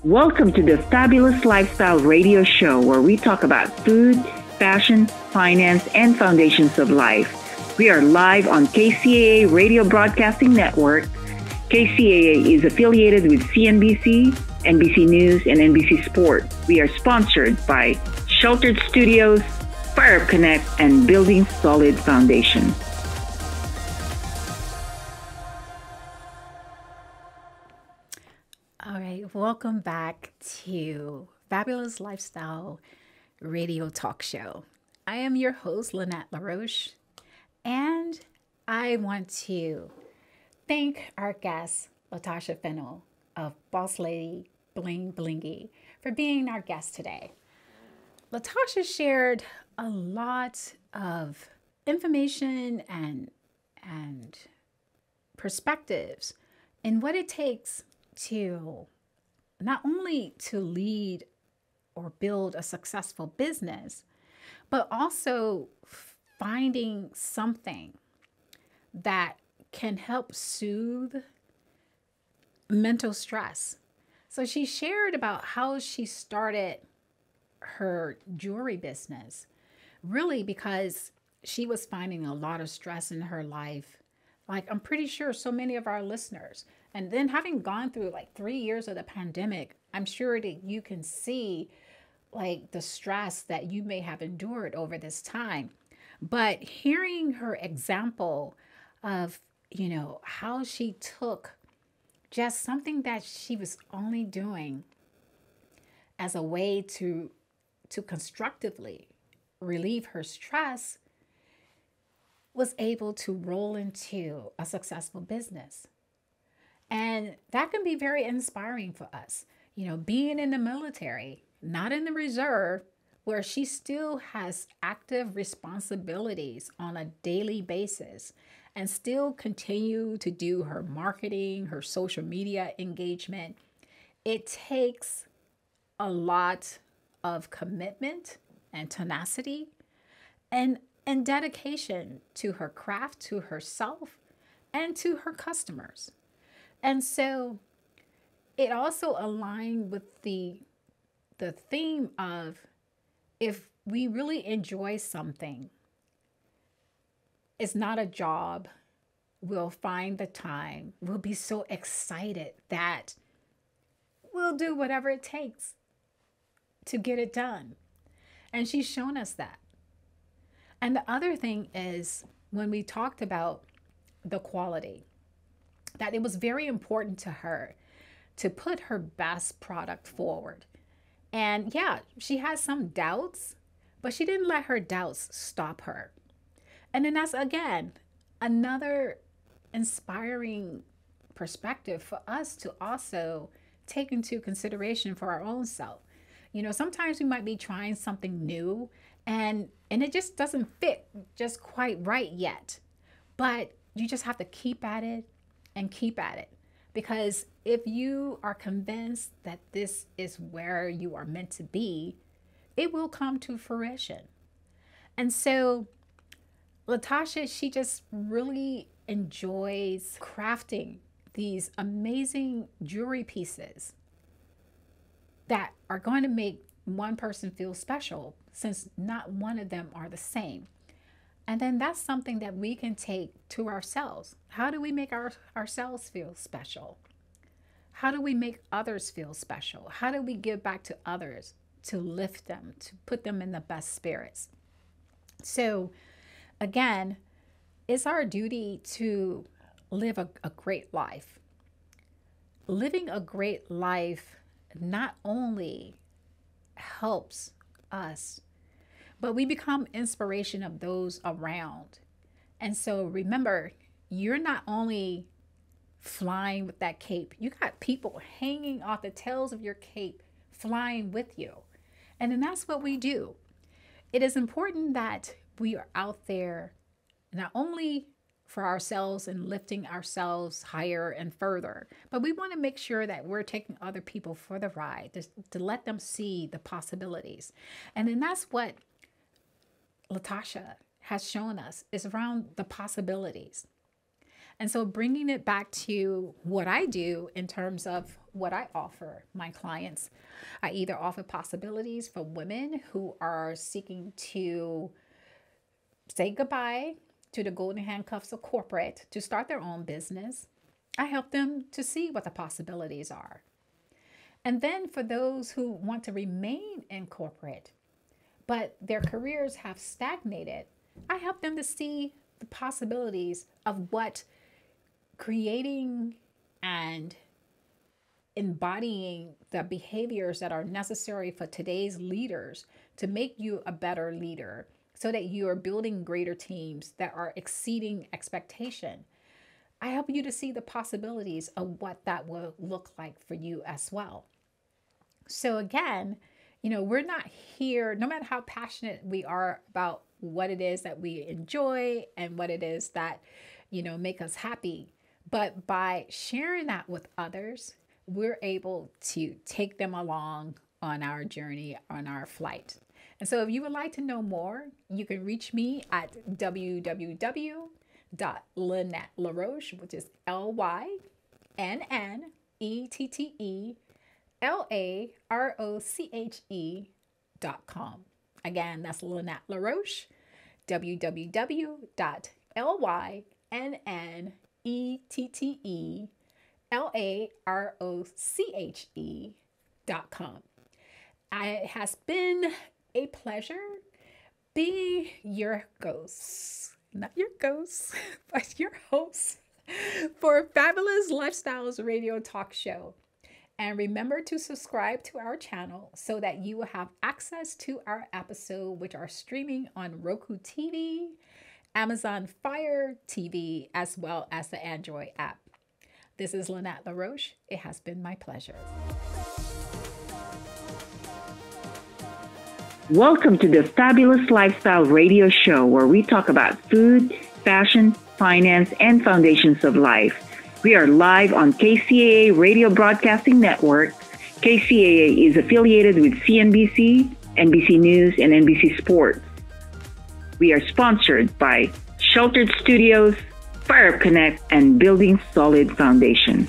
Welcome to the Fabulous Lifestyle Radio Show, where we talk about food, fashion, finance, and foundations of life. We are live on KCAA Radio Broadcasting Network. KCAA is affiliated with CNBC, NBC News, and NBC Sport. We are sponsored by Sheltered Studios, Fire Up Connect, and Building Solid Foundation. All right, welcome back to Fabulous Lifestyle Radio Talk Show. I am your host, Lynnette LaRoche, and I want to thank our guest, Latasha Fennell of Boss Lady Bling Blingy, for being our guest today. Latasha shared a lot of information and perspectives in what it takes to not only to lead or build a successful business, but also finding something that can help soothe mental stress. So she shared about how she started her jewelry business, really because she was finding a lot of stress in her life. Like I'm pretty sure so many of our listeners. And then having gone through like 3 years of the pandemic, I'm sure that you can see like the stress that you may have endured over this time. But hearing her example of, how she took just something that she was only doing as a way to constructively relieve her stress, was able to roll into a successful business. And that can be very inspiring for us. Being in the military, not in the reserve, where she still has active responsibilities on a daily basis and still continue to do her marketing, her social media engagement. It takes a lot of commitment and tenacity and dedication to her craft, to herself, and to her customers. And so it also aligned with the theme of, if we really enjoy something, it's not a job, we'll find the time, we'll be so excited that we'll do whatever it takes to get it done. And she's shown us that. And the other thing is, when we talked about the quality, that it was very important to her to put her best product forward. And yeah, she has some doubts, but she didn't let her doubts stop her. And then that's, again, another inspiring perspective for us to also take into consideration for our own self. Sometimes we might be trying something new and it just doesn't fit just quite right yet. But you just have to keep at it and keep at it. Because if you are convinced that this is where you are meant to be, it will come to fruition. And so Latasha, she just really enjoys crafting these amazing jewelry pieces that are going to make one person feel special, since not one of them are the same. And then that's something that we can take to ourselves. How do we make ourselves feel special? How do we make others feel special? How do we give back to others to lift them, to put them in the best spirits? So again, it's our duty to live a great life. Living a great life not only helps us, but we become inspiration of those around. And so remember, you're not only flying with that cape, you got people hanging off the tails of your cape, flying with you. And then that's what we do. It is important that we are out there not only for ourselves and lifting ourselves higher and further, but we want to make sure that we're taking other people for the ride, to let them see the possibilities. And then that's what Latasha has shown us, is around the possibilities. And so bringing it back to what I do in terms of what I offer my clients. I either offer possibilities for women who are seeking to say goodbye to the golden handcuffs of corporate to start their own business. I help them to see what the possibilities are. And then for those who want to remain in corporate, but their careers have stagnated, I help them to see the possibilities of what creating and embodying the behaviors that are necessary for today's leaders to make you a better leader, so that you are building greater teams that are exceeding expectation. I help you to see the possibilities of what that will look like for you as well. So again, we're not here, no matter how passionate we are about what it is that we enjoy and what it is that, make us happy. But by sharing that with others, we're able to take them along on our journey, on our flight. And so if you would like to know more, you can reach me at www.Lynnette LaRoche, which is LYNNETTELAROCHE.com. Again, that's Lynnette LaRoche, www.LYNNETTELAROCHE.com. It has been a pleasure being your ghost, not your ghost, but your host for Fabulous Lifestyles Radio Talk Show. And remember to subscribe to our channel so that you will have access to our episode, which are streaming on Roku TV, Amazon Fire TV, as well as the Android app. This is Lynnette LaRoche. It has been my pleasure. Welcome to the Fabulous Lifestyle Radio Show, where we talk about food, fashion, finance, and foundations of life. We are live on KCAA Radio Broadcasting Network. KCAA is affiliated with CNBC, NBC News, and NBC Sports. We are sponsored by Sheltered Studios, Fire Up Connect, and Building Solid Foundation.